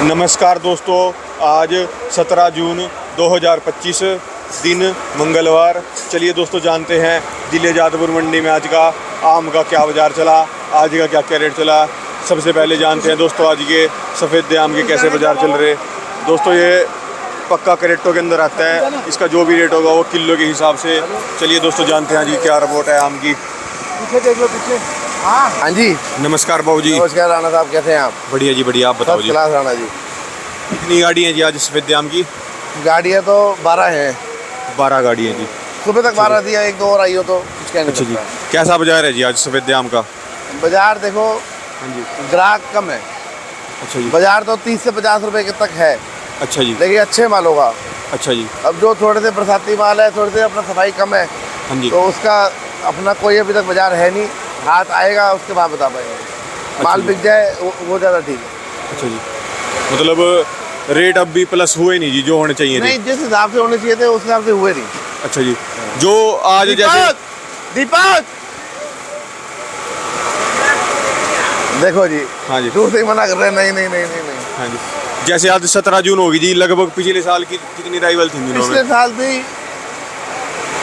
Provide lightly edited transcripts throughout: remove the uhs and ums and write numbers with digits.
नमस्कार दोस्तों, आज 17 जून 2025 दिन मंगलवार। चलिए दोस्तों जानते हैं जिले जादपुर मंडी में आज का आम का क्या बाज़ार चला, आज का क्या क्या रेट चला। सबसे पहले जानते हैं दोस्तों आज के सफ़ेद आम के कैसे बाज़ार चल रहे। दोस्तों ये पक्का करेटों के अंदर आता है, इसका जो भी रेट होगा वो किलो के हिसाब से। चलिए दोस्तों जानते हैं जी क्या रिपोर्ट है आम की। पीछे देख लो पीछे। हाँ जी, नमस्कार बाबू जी। नमस्कार राणा साहब, कैसे हैं आप? बढ़िया जी बढ़िया, आप बताओ जी। क्लास राणा जी। कितनी गाड़ी हैं जी आज सफ़ेद आम की? गाड़ियाँ तो 12 हैं। 12 गाड़ी हैं जी। सुबह तक 12 थी, एक दो और आई हो तो कुछ कहने। अच्छा जी, कैसा बाजार है जी आज सफ़ेद आम का? बाजार देखो, हाँ जी। ग्राहक कम है। अच्छा जी। बाजार तो 30 से 50 रुपए के तक है, अच्छा जी। लेकिन अच्छे माल होगा। अच्छा जी। अब जो थोड़े से बरसाती माल है, थोड़े से अपना सफाई कम है, हाँ जी। तो उसका अपना कोई अभी तक बाजार है नहीं। हाथ आएगा उसके बाद बता पाएंगे। माल जी। बिक जाए वो ज़्यादा ठीक है। अच्छा जी, मतलब रेट अब भी प्लस हुए नहीं जी जो होने चाहिए थे? नहीं, जिस हिसाब से होने चाहिए थे उस हिसाब से हुए नहीं। अच्छा जी, जो आज जैसे दीपक देखो जी। हाँ जी। दूर से ही मना कर रहे हैं, नहीं नहीं नहीं नहीं नहीं। हाँ जी, जैसे आज 17 जून होगी जी, लगभग पिछले साल की कितनी राइवल थी दिनों पिछले में? साल थी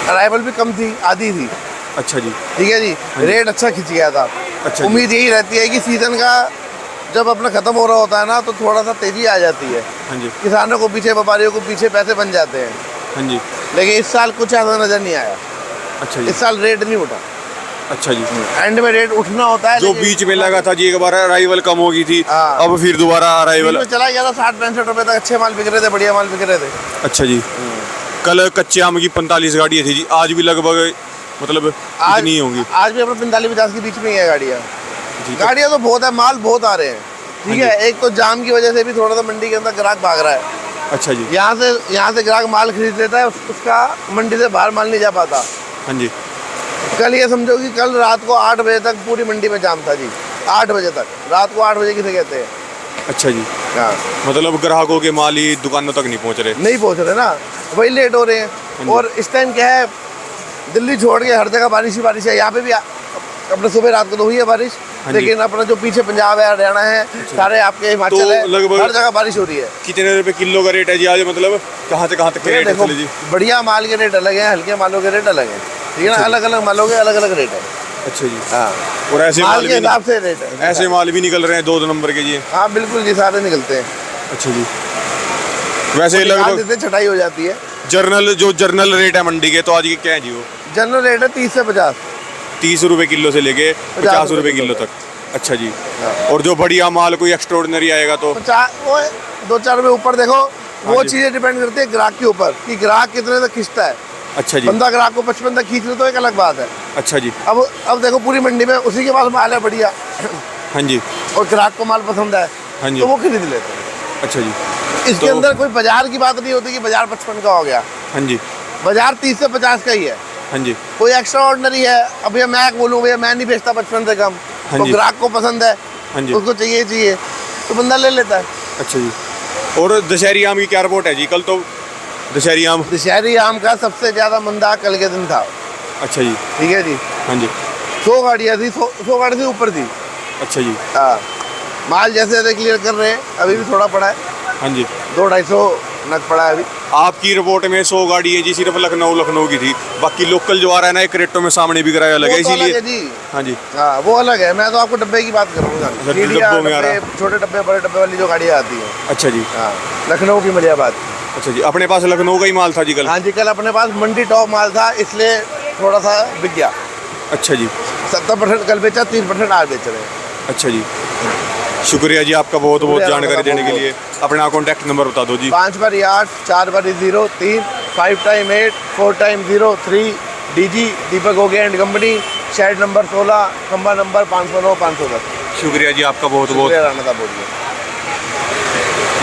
अराइवल भी कम थी, आधी थी। अच्छा जी। ठीक है जी, रेट अच्छा खिंच गया था। अच्छा जी। उम्मीद यही रहती है कि सीजन का जब अपना खत्म हो रहा होता है ना, तो थोड़ा सा तेजी आ जाती है। हाँ जी। किसानों को पीछे, व्यापारियों को पीछे पैसे बन जाते हैं। हाँ जी। लेकिन इस साल कुछ ऐसा नजर नहीं आया। अच्छा जी। इस साल रेट नहीं उठा। अच्छा जी, एंड में रेट उठना होता है। जो बीच में लगा था जी एक बार राइवल कम हो गई थी, हाँ। अब फिर दोबारा राइवल चला गया था 60-65 रुपए तक। अच्छे माल बिक रहे थे, बढ़िया माल बिक रहे थे। अच्छा जी। कल कच्चे आम की 45 गाड़ियाँ थी जी, आज भी लगभग मतलब इतनी ही होंगी। आज भी अपना 45-50 के बीच में ही है गाड़ियाँ। जी। गाड़ियाँ तो बहुत है, माल बहुत आ रहे हैं। ठीक हाँ है, एक तो जाम की वजह से भी थोड़ा सा मंडी के अंदर ग्राहक भाग रहा है। अच्छा जी। यहाँ से ग्राहक माल खरीद लेता है, उसका मंडी से बाहर माल नहीं जा पाता। हाँ जी। कल ये समझो कि कल रात को 8 बजे तक पूरी मंडी में जाम था जी। 8 बजे तक, रात को 8 बजे किसे कहते हैं? अच्छा जी, हाँ, मतलब ग्राहकों के माल ही दुकानों तक नहीं पहुंच रहे। नहीं पहुँच रहे ना, वही लेट हो रहे हैं। और इस टाइम क्या है, दिल्ली छोड़ के हर जगह बारिश ही बारिश है। यहाँ पे भी अपने सुबह रात को तो हुई है बारिश, लेकिन अपना जो पीछे पंजाब है, हरियाणा है, सारे आपके हिमाचल तो है, लगभग हर जगह बारिश हो रही है। कितने रुपए किलो का रेट है जी आज, मतलब कहाँ से कहाँ तक के रेट है? देखो, चले जी। बढ़िया माल के रेट अलग हैं, हल्के मालों के रेट अलग हैं। ठीक है ना, अलग अलग मालों के अलग अलग रेट है। अच्छा जी। हाँ, और ऐसे माल माल के भी हिसाब से रेट है। ऐसे माल भी निकल रहे हैं 2 नंबर के जी? हाँ बिल्कुल जी, सारे निकलते हैं। अच्छा जी। वैसे निकाल लगभग देते हैं, छटाई हो जाती है। जर्नल रेट है मंडी के, तो आज के क्या है जी वो? जनरल रेट है 30 से 50। 30 रुपए किलो से लेके 50 रुपए किलो तक। अच्छा जी। और जो बढ़िया माल कोई एक्स्ट्राऑर्डिनरी आएगा तो 50 वो 2-4 रुपये ऊपर। देखो, वो हाँ जी। चीज़ें डिपेंड करती है ग्राहक के ऊपर कि ग्राहक कितने तक खींचता है। अच्छा जी। बंदा ग्राहक को 55 तक खींच ले तो एक अलग बात है। अच्छा जी। अब देखो, पूरी मंडी में उसी के पास माल है बढ़िया, हाँ जी। और ग्राहक को माल पसंद है, हाँ जी। तो वो खरीद लेते हैं। अच्छा जी। इसके तो अंदर कोई बाजार की बात नहीं होती कि बाजार 55 का हो गया। हाँ जी। बाजार 30 से 50 का ही है। हाँ जी। कोई एक्स्ट्रा ऑर्डिनरी है, अब भैया मैं बोलूँ भैया मैं नहीं बेचता 55 से कम, हाँ तो जी। ग्राहक को पसंद है, हाँ जी। उसको चाहिए तो बंदा ले लेता है। अच्छा जी। और दशहरी आम की क्या रिपोर्ट है जी? कल तो दशहरी आम। दशहरी आम का सबसे ज़्यादा मंदा कल के दिन था। अच्छा जी। ठीक है जी, हाँ जी। 100 गाड़ियाँ थी, 100 गाड़ी से ऊपर थी। अच्छा जी। हाँ, माल जैसे जैसे क्लियर कर रहे हैं, अभी भी थोड़ा पड़ा है। हाँ जी। 200-250 नग पड़ा है अभी। आपकी रिपोर्ट में 100 गाड़ी है जी, सिर्फ लखनऊ की थी। बाकी लोकल जो आ रहा है ना, एक क्रेटो में सामने भी कराया लगा वो तो अलग इसीलिए। है जी। हाँ जी। हाँ, वो अलग है। मैं तो आपको डब्बे की बात कर रहा हूँ। अच्छा, मीडिया डब्बों में आ रहा है। डब्बे, छोटे डब्बे, बड़े डब्बे वाली जो गाड़ियाँ आती हैं। अच्छा जी। हाँ, लखनऊ की मलियाबाद। अच्छा जी, अपने पास लखनऊ का ही माल था जी कल? हाँ जी, कल अपने पास मंडी टॉप माल था, इसलिए थोड़ा सा बिक गया। अच्छा जी। 70% कल बेचा, 30% आज बेच रहे हैं। अच्छा जी, शुक्रिया जी आपका बहुत बहुत शुक्रिया जानकारी आपका देने के लिए। अपना कॉन्टैक्ट नंबर बता दो जी। 5x8 4x0 3 5x8 4x03 DG दीपक होगे एंड कंपनी, शेड नंबर 16, खंबा नंबर 509 510। शुक्रिया जी आपका बहुत बहुत। राणा साहब बोलिए।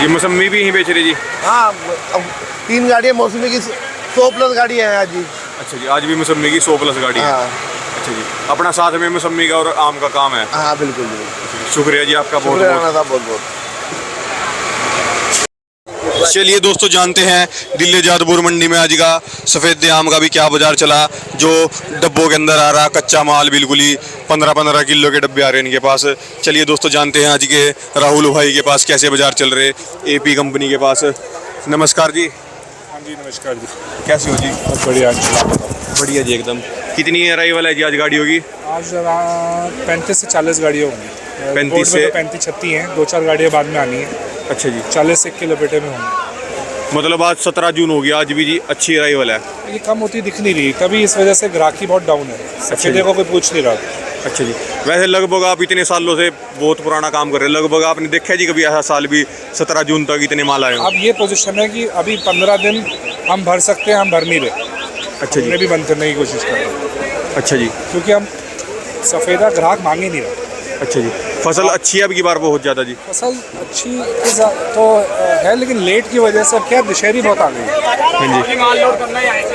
ये मौसमी भी यहीं बेच रहे जी? हाँ, अब 3 गाड़ियाँ मौसमी की 100+ गाड़ियाँ हैं आज जी। अच्छा जी, आज भी मौसमी की 100+ गाड़ी है। हाँ अच्छा जी, अपना साथ में मौसमी का और आम का काम है। हाँ बिल्कुल जी। शुक्रिया जी आपका बहुत शुक्रिया बहुत। राणा साहब, बहुत बहुत। चलिए दोस्तों जानते हैं दिल्ली जादपुर मंडी में आज का सफ़ेद आम का भी क्या बाजार चला। जो डब्बों के अंदर आ रहा कच्चा माल बिल्कुल ही 15-15 किलो के डब्बे आ रहे हैं इनके पास। चलिए दोस्तों जानते हैं आज के राहुल भाई के पास कैसे बाजार चल रहे एपी कंपनी के पास। नमस्कार जी। हाँ जी नमस्कार जी। कैसे हो जी? बहुत बढ़िया बढ़िया जी एकदम। कितनी अराइवल है जी आज गाड़ी होगी? आज 35 से 40 गाड़ियाँ होंगी। 35 से 35-36 हैं, 2-4 गाड़ियाँ बाद में आनी है। अच्छा जी, 40 एक किलो पेटे में होंगे। मतलब आज 17 जून हो गया, आज भी जी अच्छी अराइवल है। ये कम होती दिख नहीं रही कभी, इस वजह से ग्राहकी बहुत डाउन है। सफेदे को कोई पूछ नहीं रहा। अच्छा जी, वैसे लगभग आप इतने सालों से बहुत पुराना काम कर रहे हैं, लगभग आपने देखा है जी कभी ऐसा साल भी 17 जून तक इतने माल आए हों? अब ये पोजीशन है कि अभी 15 दिन हम भर सकते हैं, हम भर नहीं रहे। अच्छा जी, हमने भी बंद करने की कोशिश कर रहे हैं अच्छा जी, क्योंकि हम सफ़ेदा ग्राहक मांग ही नहीं रहा। अच्छा जी। फसल अच्छी है अब की बार बहुत ज़्यादा जी? फसल अच्छी तो है, लेकिन लेट की वजह से क्या दशहरी बहुत आ गई है। हाँ जी,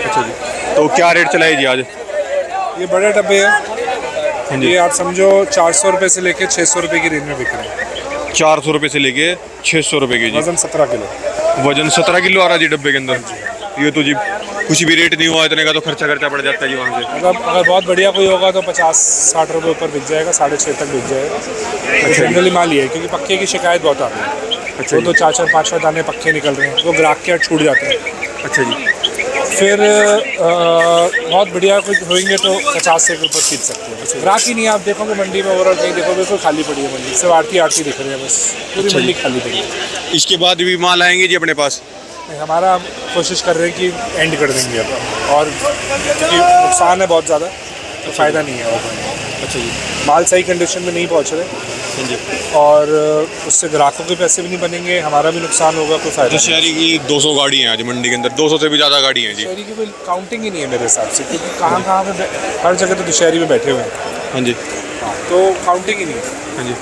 अच्छा जी। तो क्या रेट चला है जी आज? ये बड़े डब्बे हैं, हाँ जी, ये आप समझो 400 रुपये से लेके 600 रुपये की रेंज में बिक रहे हैं। 400 रुपये से लेके 600 रुपये के जी। वजन 17 किलो। वजन 17 किलो आ रहा जी डब्बे के अंदर। ये तो जी कुछ भी रेट नहीं हुआ इतने का तो खर्चा पड़ जाता है जी वहाँ से। मतलब अगर बहुत बढ़िया कोई होगा तो 50-60 रुपये ऊपर बिक जाएगा, 6.5 तक बिक जाएगा। अच्छा जनरली माल ही है क्योंकि पक्के की शिकायत बहुत आ रही है। अच्छा वो तो 4-4, 5-5 दाने पक्के निकल रहे हैं, वो ग्राहक के हाथ छूट जाते हैं। अच्छा जी, फिर बहुत बढ़िया कोई होंगे तो 50 से ऊपर खींच सकते हैं। ग्राहक ही नहीं है। आप देखोगे मंडी में ओवरऑल कहीं देखोगे बिल्कुल खाली पड़ी है मंडी, सिर्फ आरती दिख रही है बस, पूरी मंडी खाली पड़ी है। इसके बाद भी माल आएंगे जी अपने पास? हमारा कोशिश कर रहे हैं कि एंड कर देंगे अब, और क्योंकि नुकसान है बहुत ज़्यादा तो फ़ायदा नहीं है। और अच्छा जी, माल सही कंडीशन में नहीं पहुंच रहे हाँ जी। और उससे ग्राहकों के पैसे भी नहीं बनेंगे, हमारा भी नुकसान होगा, कोई फ़ायदा नहीं। शहरी की 200 गाड़ी हैं आज मंडी के अंदर, 200 से भी ज़्यादा गाड़ी हैं जी। शहरी की कोई काउंटिंग ही नहीं है मेरे हिसाब से, क्योंकि कहाँ कहाँ पे हर जगह तो दशहरी में बैठे हुए हैं, हाँ जी, तो काउंटिंग ही नहीं है। हाँ जी।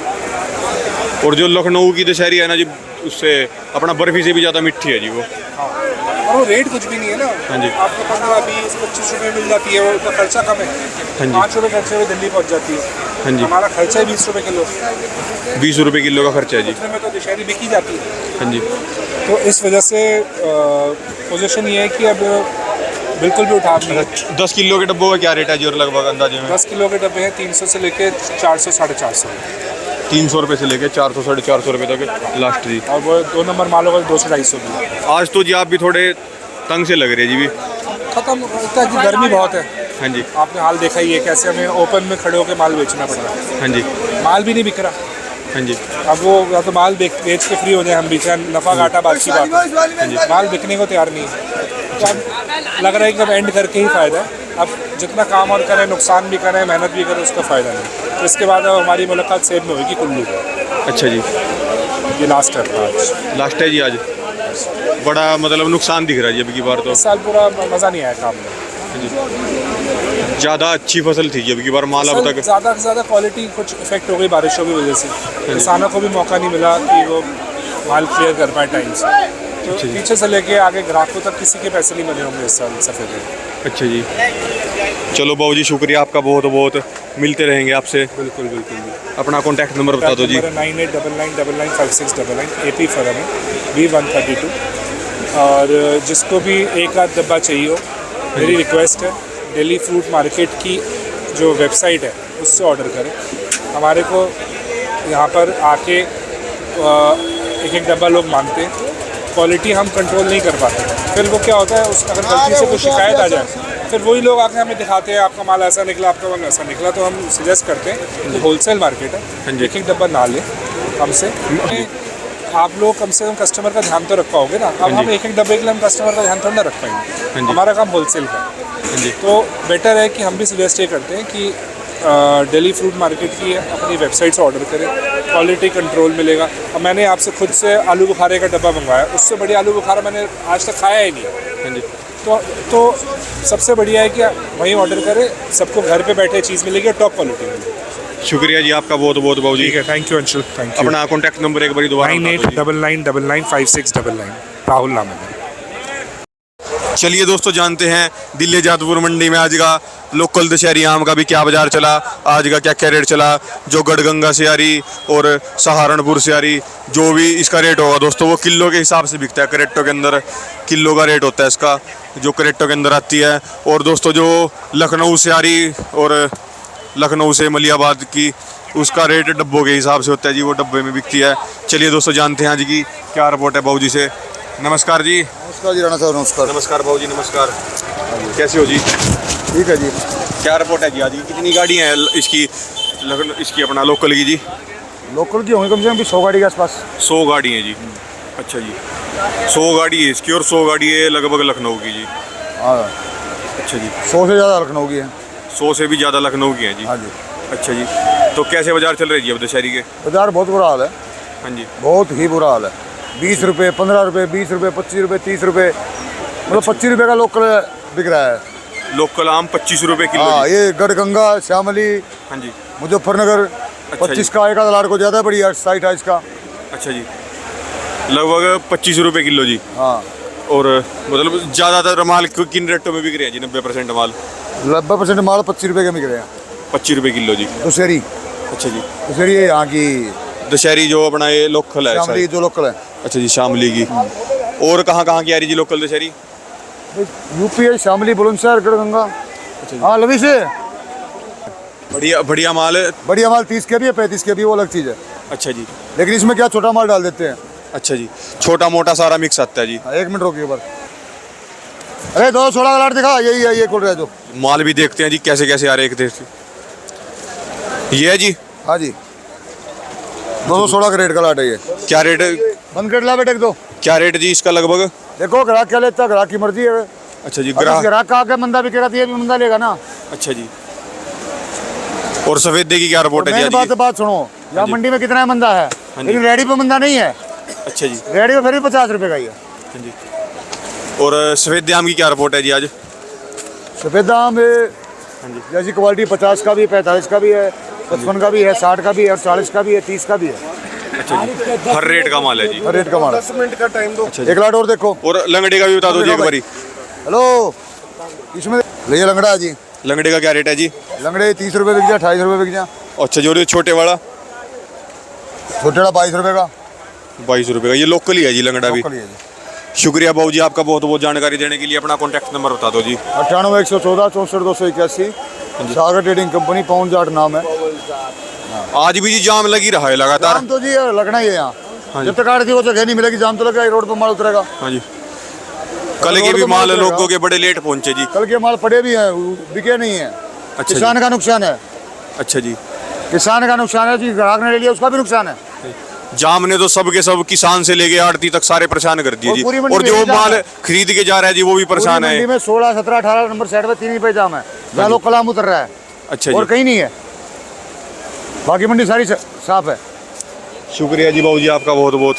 और जो लखनऊ की दशहरी है ना जी, उससे अपना बर्फी से भी ज़्यादा मिठी है जी वो। हाँ, और वो रेट कुछ भी नहीं है ना। हाँ जी, आपको 15-20-25 रुपये मिल जाती है, उसका खर्चा कम है। हाँ जी, 5 रुपये खर्चे हुए दिल्ली पहुंच जाती है। हाँ जी। हमारा खर्चा है 20 रुपये किलो, 20 रुपये किलो का खर्चा है जी। इतने में तो दशहरी बिकी जाती है। हाँ जी, तो इस वजह से पोजीशन ये है कि अब बिल्कुल भी उठाव नहीं है। 10 किलो के डब्बों का क्या रेट है जी और लगभग अंदाजे में? 10 किलो के डब्बे हैं 300 से लेके 400-450। 300 रुपये से लेके 400-450 रुपये तक लास्ट जी। और वो 2 नंबर माल होगा 200-250 भी। आज तो जी आप भी थोड़े तंग से लग रहे हैं जी भी। खत्म होता है कि गर्मी बहुत है। हाँ जी, आपने हाल देखा ही है कैसे हमें ओपन में खड़े होकर माल बेचना पड़ रहा है। हाँ जी, माल भी नहीं बिक रहा। हाँ जी, अब वो या तो माल बेच के फ्री हो जाए हम भी, चाहे नफ़ा घाटा बात की बात है। माल बिकने को तैयार नहीं है, तो अब लग रहा है कि अब एंड करके ही फ़ायदा है। अब जितना काम और करें, नुकसान भी करें, मेहनत भी करें, उसका फ़ायदा नहीं। तो इसके बाद अब हमारी मुलाकात सेब में होगी कुल्लू में। अच्छा जी, ये लास्ट है आज, लास्ट है जी आज। बड़ा मतलब नुकसान दिख रहा है जी अब की बार तो। इस साल पूरा मज़ा नहीं आया काम में। ज़्यादा अच्छी फसल थी जी अब की बार, माल अब तक। ज़्यादा से ज़्यादा क्वालिटी कुछ इफेक्ट हो गई बारिशों की वजह से, किसानों को भी मौका नहीं मिला कि वो माल क्लियर कर पाए टाइम से। तो पीछे से लेके आगे ग्राहकों तक किसी के पैसे नहीं बने होंगे इस साल सफ़ेदे। अच्छा जी, चलो बाबू जी शुक्रिया आपका बहुत बहुत, मिलते रहेंगे आपसे। बिल्कुल बिल्कुल। अपना कॉन्टैक्ट नंबर बता दो जी। 9899995699 AP फरम है B132। और जिसको भी एक आध डब्बा चाहिए हो, मेरी रिक्वेस्ट है दिल्ली फ्रूट मार्केट की जो वेबसाइट है उससे ऑर्डर करें। हमारे को यहाँ पर आके एक एक डब्बा लोग मांगते हैं, क्वालिटी हम कंट्रोल नहीं कर पाते। फिर वो क्या होता है, उस अगर गलती से कोई शिकायत आ जाए फिर वही लोग आके हमें दिखाते हैं आपका माल ऐसा निकला, आपका माल ऐसा निकला। तो हम सजेस्ट करते हैं कि होलसेल मार्केट है, एक एक डब्बा ना लें हमसे। आप लोग कम से कम कस्टमर का ध्यान तो रख पाओगे ना। अब हम एक एक डब्बे के लिए हम कस्टमर का ध्यान थोड़ा ना रख पाएंगे, हमारा काम होलसेल का। तो बेटर है कि हम भी सजेस्ट ये करते हैं कि दिल्ली फ्रूट मार्केट की अपनी वेबसाइट से ऑर्डर करें, क्वालिटी कंट्रोल मिलेगा। अब मैंने आपसे खुद से आलू बुखारे का डब्बा मंगवाया, उससे बढ़िया आलू बुखारा मैंने आज तक खाया ही नहीं। तो सबसे बढ़िया है कि वहीं ऑर्डर करें, सबको घर पे बैठे चीज़ मिलेगी और टॉप क्वालिटी मिलेगी। शुक्रिया जी आपका बहुत बहुत बाबू जी। ठीक है, thank you Anshul, thank you. अपना कॉन्टैक्ट नंबर एक बार दोबारा 9899995699 राहुल नाम है। चलिए दोस्तों जानते हैं दिल्ली जादपुर मंडी में आज का लोकल दशहरी आम का भी क्या बाजार चला, आज का क्या क्या रेट चला। जो गढ़गंगा से आ रही और सहारनपुर से आ रही, जो भी इसका रेट होगा दोस्तों वो किलो के हिसाब से बिकता है। करेट्टो के अंदर किलो का रेट होता है इसका, जो करेट्टो के अंदर आती है। और दोस्तों जो लखनऊ से आ रही और लखनऊ से मलियाबाद की, उसका रेट डब्बों के हिसाब से होता है जी, वो डब्बे में बिकती है। चलिए दोस्तों जानते हैं आज की क्या रिपोर्ट है बाबू जी से। नमस्कार जी। नमस्कार जी, राणा साहब नमस्कार। नमस्कार बाबू जी, नमस्कार। कैसे हो जी? ठीक है जी। क्या रिपोर्ट है जी आज की? कितनी गाड़ियाँ हैं इसकी अपना लोकल की जी? लोकल की होंगी कम से कम भी 100 गाड़ी के आसपास। 100 गाड़ी है जी। अच्छा जी, 100 गाड़ी है इसकी और 100 गाड़ी है लगभग लखनऊ की जी। हाँ। अच्छा जी, 100 से ज़्यादा लखनऊ की है। 100 से भी ज़्यादा लखनऊ की है जी। हाँ जी। अच्छा जी, तो कैसे बाजार चल रही है जी अब दशहरी के? बाजार बहुत बुरा हाल है। हाँ जी, बहुत ही बुरा हाल है। 20 रुपये, 15 रुपये, 20 रुपये, 25 रुपये, 30 रुपये, मतलब 25 रुपये का लोकल बिक रहा है। लोकल आम 25 रुपये किलो हाँ, जी। ये गढ़गंगा, श्यामली, हाँ जी। मुजफ्फरनगर अच्छा 25 जी। का, एक आधा लाख को ज़्यादा पड़ी है, 60-28 का। अच्छा जी, लगभग 25 रुपये किलो जी। हाँ, और मतलब ज़्यादातर माल किन रेटों में बिक रहे हैं जी? 90% माल 90% माल 25 रुपये के बिक रहे हैं। 25 रुपये किलो जी। दुशहरी, अच्छा जी, दुशहरी है यहाँ की, दशहरी जो अपना ये लोकल है श्यामली जो लोकल है। अच्छा जी, शामली की। और कहाँ कहाँ की आ रही जी लोकल दशहरी? यूपी है, शामली, बुलंदशहर, गढ़गंगा। हाँ, लवी से बढ़िया बढ़िया माल है। बढ़िया माल 30 के भी है, 35 के भी, वो अलग चीज़ है। अच्छा जी। लेकिन इसमें क्या छोटा माल डाल देते हैं। अच्छा जी, छोटा मोटा सारा मिक्स आता है जी। हाँ, 1 मिनट रोकिए ऊपर। अरे दो छोटा लाट दिखा, यही है, ये खोल रहा है जो। माल भी देखते हैं जी कैसे कैसे आ रहे हैं एक देख से। ये है जी। हाँ जी, 216 का रेट का लाट है ये। क्या रेट है? बंद कर ला बेटे दो। क्या रेट जी इसका लगभग? देखो ग्राहक क्या लेता है, ग्राहक की मर्जी है। अच्छा जी, ग्राहक का आके मंदा बिकेगा तो ये भी मंदा लेगा ना। अच्छा जी। और सफेदे की क्या रिपोर्ट है जी? बात सुनो, यहाँ जी। मंडी में कितना मंदा है, जी। लेकिन रेडी पे मंदा नहीं है। अच्छा जी। रेडी पे फिर भी 50 रुपये का ही है। हाँ जी। और सफेदे आम की क्या रिपोर्ट है जी आज? सफेद आम जैसी क्वालिटी 50 का भी, 45 का भी है, 55 का भी है, 60 का भी है, और 40 का भी है, 30 का भी है। अच्छा जी, हर रेट का माल है जी। हर रेट का माल। 10 मिनट का टाइम दो। अच्छा जी। एक लाट और देखो। और लंगड़े का भी बता दो जी एक बारी। हेलो, इसमें ये लंगड़ा है जी। लंगड़े का क्या रेट है जी? लंगड़े 30 रुपये बिक जाए, 28 रुपये बिक जाए। अच्छा जी, और ये छोटे वाला? छोटे वाला 22 रुपये का। 22 रुपये का। ये लोकल ही है जी लंगड़ा भी। लोकल ही है जी। शुक्रिया बाबू जी आपका बहुत बहुत जानकारी देने के लिए। अपना कॉन्टैक्ट नंबर बता दो जी। 98 114 64 281। सागर ट्रेडिंग कंपनी, पाउंड जाट नाम है। आज भी जी जाम लगी रहा है लगातार। जाम तो जी लगना ही है यहाँ। हाँ जब तक आड़ती वो जगह नहीं मिलेगी, जाम तो लगेगा, रोड पर माल उतरेगा। हाँ जी। कल के भी माल लोगों के बड़े लेट पहुंचे जी। कल के माल पड़े भी हैं, बिके नहीं है। अच्छा किसान का नुकसान है। अच्छा जी। किसान का नुकसान है जी, ग्राहक ने ले लिया उसका भी नुकसान है। जाम ने तो सब के सब किसान से लेके आड़ती तक सारे परेशान कर दिए और जी। पूरी मंडी और में जो यही जाम माल है। खरीद के जा रहा है जी वो भी परेशान पूरी है। मंडी में 16, 17, 18 नंबर साइड पे 3 ही पे जाम है, जहाँ लोग कलाम उतर रहा है। अच्छा और जी, कहीं नहीं है, बाकी मंडी सारी साफ है। शुक्रिया जी बाबू जी आपका बहुत बहुत।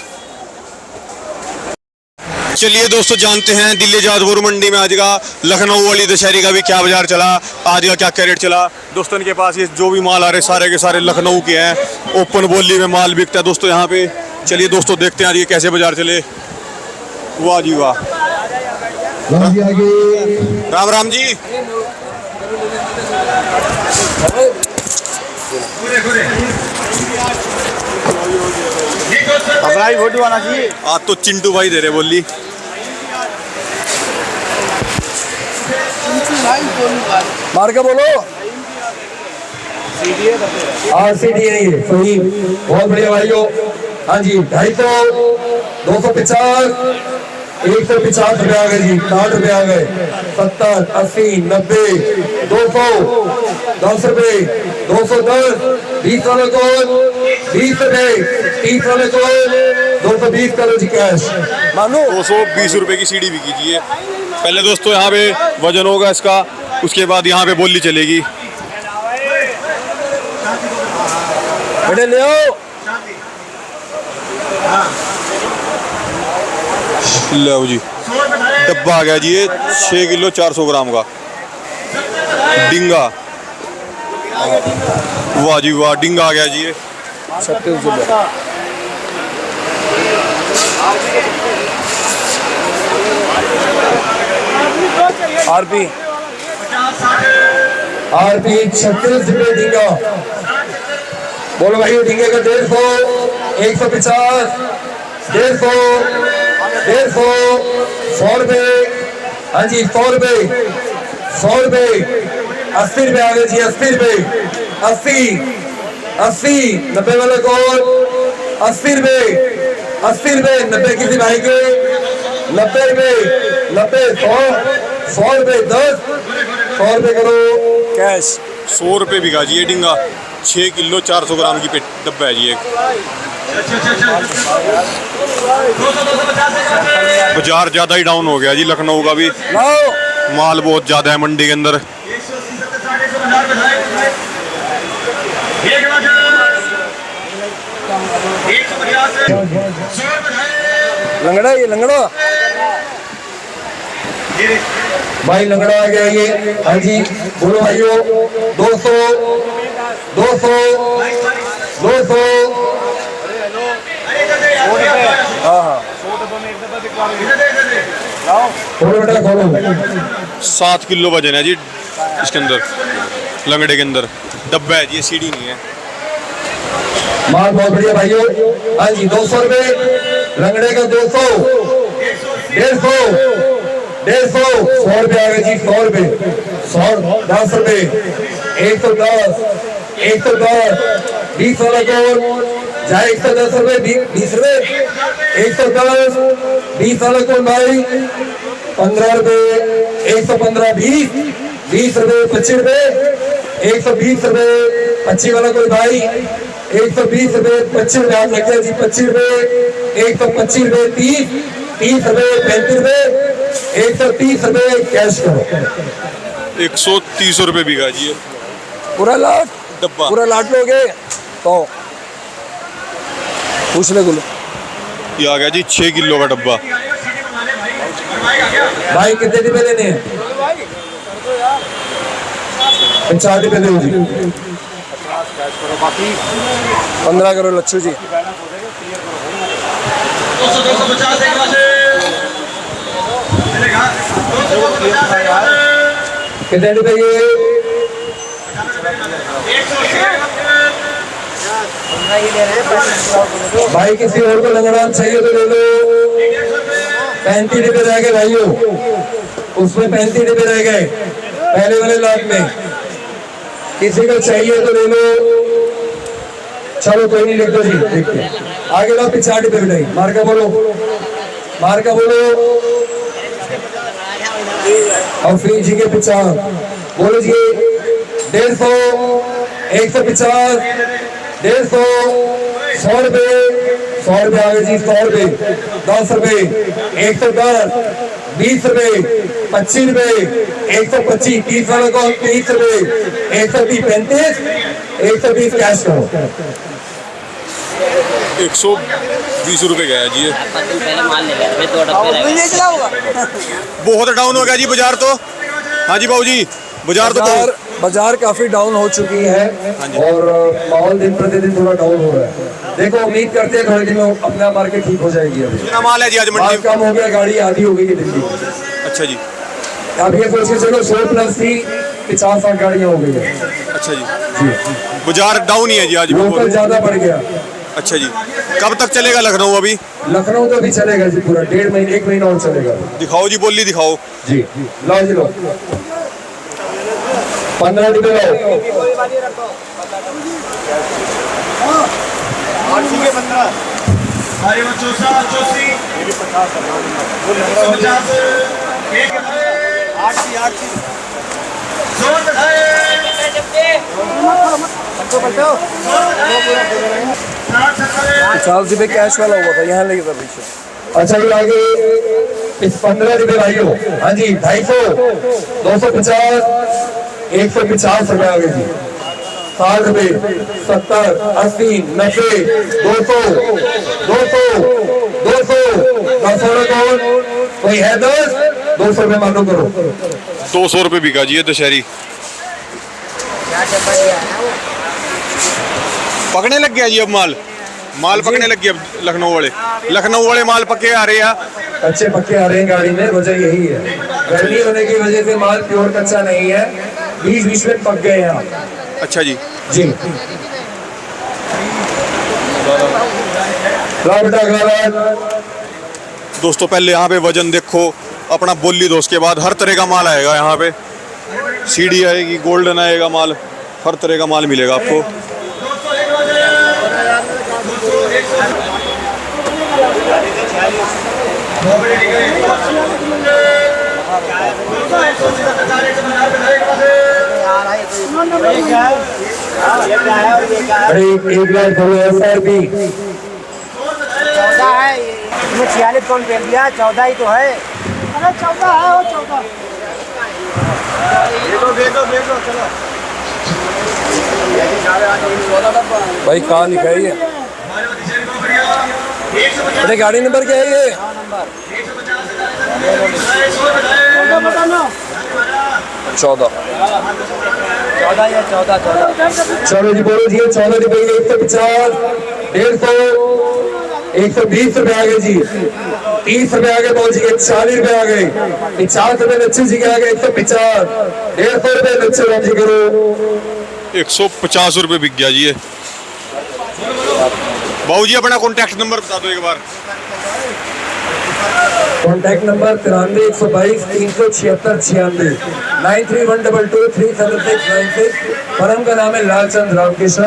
चलिए दोस्तों जानते हैं दिल्ली जादपुर मंडी में आज का लखनऊ वाली दशहरी का भी क्या बाजार चला, आज का क्या क्या रेट चला। दोस्तों इनके पास ये जो भी माल आ रहे सारे के सारे लखनऊ के हैं। ओपन बोली में माल बिकता है दोस्तों यहाँ पे। चलिए दोस्तों देखते हैं आज ये कैसे बाजार चले। वाह जी वाह, राम राम जी। अपना ही वोट आना चाहिए। आज तो चिंटू भाई दे रहे बोली। मार के बोलो। RCD है ये, सही, बहुत बढ़िया भाइयों। हाँ जी, 250, 250, 150 रुपये आ गए जी, 60 रुपये आ गए, 70, 80, 90, 200, 10 रुपये, 210, 20 वाले को 20 रुपये, 30 वाले को 220 करो जी कैश। मानो 220 रुपए की सीढ़ी भी कीजिए। पहले दोस्तों यहाँ पे वजन होगा इसका, उसके बाद यहाँ पे बोली चलेगी। बेटे ले आओ। लो जी, डब्बा आ गया जी ये 6 किलो 400 ग्राम का डिंगा। वाह जी वाह, डिंगा आ गया जी ये। 36 रुपये। आरपी आरपी 36 रुपये झींगा। बोलो भाई झींगे का 150, 150, 150, 150, 100 रुपये। हाँ जी 100 रुपये, 100 रुपये, 80 रुपये आ गए जी, 80 रुपये, 80, 80, 90 वाला कौन, 80 रुपये, 80 रुपये, 90 किसी भाई के, 90 रुपये, 90, 100, 100 रुपये 10, 100 रुपये करो कैश। 100 रुपये बिका जी ये डिंगा। 6 किलो 400 ग्राम की पेट डब्बा है जी एक। बाजार ज़्यादा ही डाउन हो गया जी लखनऊ का भी। माल बहुत ज़्यादा है मंडी के अंदर। लंगड़ा, ये लंगड़ा भाई लंगड़ा आ गया ये। हाँ जी बोलो भाइयों 200, 200, 200, खोलो बेटा खोलो। 7 किलो वजन है जी इसके अंदर, लंगड़े के अंदर डब्बा है जी, ये सीढ़ी नहीं है। माल बहुत बढ़िया भाइयों। हाँ जी 200 रुपये लंगड़े का, 200, 150, 150, 100 रुपये आ गए जी, 100 रुपये, 100, 10 रुपये, 110, 110, 20 वाला कौन जाए, 110 रुपये, 20 रुपये, 110, 20 वाला कौन भाई, 15 रुपये, 115, 20, 20 रुपये, 25 रुपये, 120 रुपये, 25 वाला कोई भाई, 120 रुपये, 25 रुपये आप लग गया जी, 25 रुपये, 125 रुपये, 30, 30 रुपये, 35 रुपये, 130 रुपये कैश करो। 130 रुपये बिका जी ये पूरा लाट, डब्बा। पूरा लाट लोगे तो पूछ ले गुलो। ये आ गया जी 6 किलो का डब्बा। भाई कितने रुपये लेने हैं? 50 रुपये दो जी। 15 करो लच्छू जी। 250 एक बार कितने रुपये ये? भाई किसी और को लंगड़ा चाहिए तो ले लो। 35 रुपये रह गए भाइयों, उसमें 35 रुपये रह गए पहले वाले लॉट में। किसी को चाहिए तो ले लो। चलो कोई नहीं, लिख दो जी, लिख दो। आगे लो 50 रुपये बिठाई। मार्का बोलो, मार्का बोलो। और फ्री जी के 50 बोलो जी। 150, 150, 150, 100 रुपये, 100 रुपये आ गए जी, 100 रुपये, 10 रुपये, 110, 20 रुपये, 25 रुपये, 125, 30 वालों को 30 रुपये, 130, 35, 130 कैश करो। 120 रुपये गया जी ये। पहले माल ले गए, 2 डब्बे बहुत डाउन हो गया जी बाजार तो। हाँ जी बाबू जी, बाजार तो बहुत। बाजार काफी डाउन हो चुकी है और माहौल दिन प्रतिदिन थोड़ा डाउन हो रहा है। देखो उम्मीद करते हैं थोड़े दिनों अपना मार्केट ठीक हो जाएगी। अभी कितना माल है जी आज माल मंडी? कम हो गया, गाड़ी आधी हो गई है दिल्ली। अच्छा जी, आप ये सोच के चलो 100 प्लस थी, 50-60 गाड़ियाँ हो गई है अच्छा जी। जी। बाजार डाउन ही है जी आज लोकल बिल्कुल। ज्यादा बढ़ गया। अच्छा जी, कब तक चलेगा लखनऊ अभी? लखनऊ तो भी चलेगा जी, पूरा 1.5 महीने 1 महीना और चलेगा। दिखाओ जी, बोली दिखाओ। जी लो जी लो, 15 रुपये लो। अरे वो 84, 150, एक 50 रुपये कैश वाला हुआ था, यहाँ लेके था पीछे। अच्छा ये आगे इस 15 रुपये भाइयों। हाँ जी 250, 250, 150 रुपये आ गए जी। 60 रुपये, 70, 80, 90, 200, 200, 200, 10 वाला कौन कोई है? 10, 200 रुपये मानो करो। 200 रुपये बिका जी ये दशहरी। पकड़ने लग गया जी अब माल, माल पकड़ने लग गया अब लखनऊ वाले माल पक्के आ रहे हैं। कच्चे पक्के आ रहे हैं गाड़ी में, वजह यही है। गर्मी होने की वजह से माल प्योर कच्चा नहीं है, बीच बीच में पक गए हैं। अच्छा जी। जी लाओ बेटा अगला बात। दोस्तों पहले यहाँ पे वजन देखो अपना, बोली दो, उसके बाद हर तरह का माल आएगा यहाँ पे। सीडी आएगी, गोल्डन आएगा माल, हर तरह का माल मिलेगा आपको। अरे 1,00,000 SRP 14 है, इसमें 46 कौन फेंक दिया? 14 ही तो है। अरे 14 है, वो 14। चलो भाई कहाँ लिखा है ये? अरे गाड़ी नंबर क्या है ये? 14। 14 या 14। चलो जी बोलो जी, 14 रुपये 150, 150, 120 रुपये आ गए जी, 30 रुपये आगे पहुंच गए, 40 रुपये आ गए, 50 रुपये लच्छू जी के आगे, 150, 150 रुपये लच्छू राम जी करो। 150 रुपये बिक गया जी ये। बाबू जी अपना कॉन्टैक्ट नंबर बता दो एक बार। Contact number 93 122 376 96, 9312237696। फर्म का नाम है लालचंद रामकृष्ण,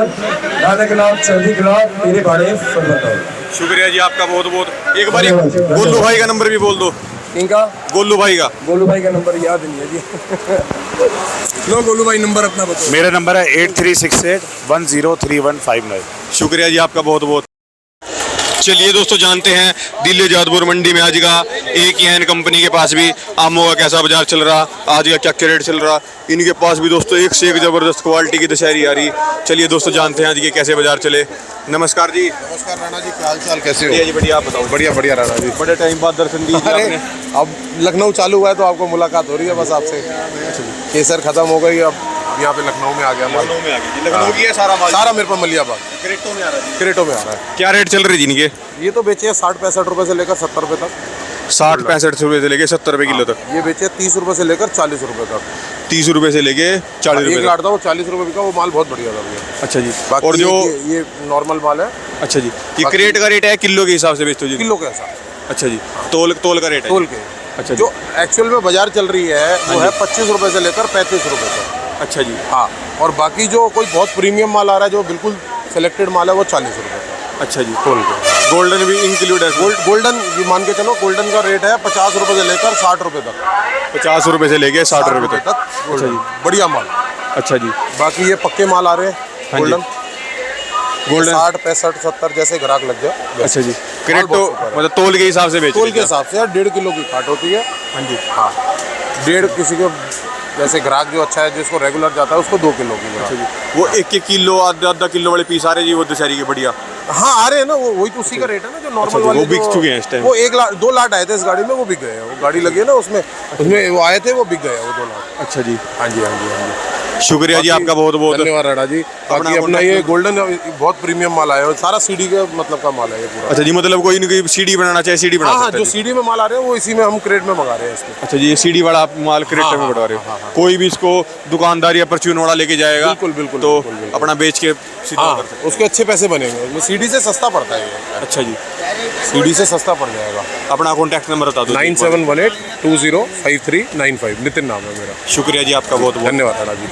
नानक नाम चौधरी गुलाब, मेरे भाड़े फल बताओ। शुक्रिया जी आपका बहुत बहुत। एक बार गोलू भाई का नंबर भी बोल दो। इनका गोलू भाई का नंबर याद नहीं है जी। लो गोलू भाई नंबर अपना बताओ। मेरा नंबर है 8368103159। शुक्रिया जी आपका बहुत बहुत। चलिए दोस्तों जानते हैं दिल्ली जादपुर मंडी में आज का एक ही एन कंपनी के पास भी आमों का कैसा बाजार चल रहा, आज का क्या रेट चल रहा। इनके पास भी दोस्तों एक से एक ज़बरदस्त क्वालिटी की दशहरी आ रही। चलिए दोस्तों जानते हैं आज के कैसे बाजार चले। नमस्कार जी। नमस्कार राणा जी, क्या हाल चाल, कैसे हो? बढ़िया जी बढ़िया, आप बताओ। बढ़िया बढ़िया राणा जी, बड़े टाइम बाद दर्शन दी अरे आपने। अब लखनऊ चालू हुआ है तो आपको मुलाकात हो रही है बस आपसे। केसर खत्म हो गई, अब यहाँ पे लखनऊ में आ गया माल। लखनऊ में आ गई जी। लखनऊ की है सारा माल? सारा मेरे पास मलियाबाग क्रेटों में आ रहा है। क्रेटों में आ रहा है। क्या रेट चल रही जी इनके? ये तो बेचे 60-65 रुपए से लेकर 70 रुपए तक। 60-65 रुपये से लेके 70 रुपये किलो तक। ये बेचे 30 रुपए से लेकर 40 रुपए तक। 30 रुपये से लेके 40 एक रुपये लाट तक। था वो 40 रुपए बिका, वो माल बहुत बढ़िया था भैया। अच्छा जी। बाकी और जो ये नॉर्मल माल है, अच्छा जी, ये क्रेट का रेट है किलो के हिसाब से बेचते हो जी? किलो के हिसाब अच्छा जी, तोल का रेट है? तोल के। अच्छा जो एक्चुअल में बाजार चल रही है वो है 25 रुपए से लेकर 35 रुपए तक। अच्छा जी। हाँ, और बाकी जो कोई बहुत प्रीमियम माल आ रहा है, जो बिल्कुल सेलेक्टेड माल है, वो 40 रुपए का। अच्छा जी। तोल के। गोल्डन भी इंक्लूड है? गोल्डन ये मान के चलो, गोल्डन का रेट है 50 रुपए से लेकर 60 रुपए तक। 50 रुपये से लेके 60 रुपये तक। अच्छा जी, बढ़िया माल। अच्छा जी। बाकी ये पक्के माल आ रहे हैं हाँ जी। गोल्डन 60 65 70 जैसे ग्राहक लग जाए। अच्छा जी। क्रेट तो मतलब तोल के हिसाब से बेचते तोल के हिसाब से 1.5 किलो की काट होती है। हाँ जी। हाँ, 1.5 किसी को जैसे ग्राहक जो अच्छा है, जिसको रेगुलर जाता है, उसको 2 किलो की। अच्छा जी। वो 1 किलो आधा किलो वाले पीस आ रहे जी वो दशहरी के बढ़िया? हाँ आ रहे हैं ना, वो वही तो उसी का रेट है ना, जो नॉर्मल वाले वो बिक चुके हैं इस टाइम? वो 1 लाख 2 लाट आए थे इस गाड़ी में, वो बिक गए हैं। वो गाड़ी लगी है ना उसमें वो आए थे, वो बिक गए हैं वो 2 लाख। अच्छा जी। हाँ जी, हाँ जी, हाँ जी। शुक्रिया जी आपका बहुत बहुत। धन्यवाद राणा जी। बाकी अपना ये गोल्डन बहुत प्रीमियम माल आया है, सारा सीडी के मतलब का माल है ये पूरा। अच्छा जी, मतलब कोई नहीं कोई सीडी बनाना चाहे सीडी बना हाँ, सकता है जो जी? सीडी में माल आ रहे हैं वो इसी में हम क्रेट में मंगा रहे हैं इसमें। अच्छा जी, ये सीडी वाला आप माल क्रेट में बढ़ा रहे हो? कोई भी इसको दुकानदार या परचून वाला लेके जाएगा बिल्कुल, बिल्कुल, तो बिल्कुल, बिल्कुल। अपना बेच के सीधा हाँ, कर सकते हैं। उसके अच्छे पैसे बनेंगे, उसमें सीडी से सस्ता पड़ता है ये। अच्छा जी। सीडी से सस्ता पड़ जाएगा। अपना कॉन्टैक्ट नंबर बता दो। 9718205395। नितिन नाम है मेरा। शुक्रिया जी आपका बहुत बहुत। धन्यवाद राणा जी।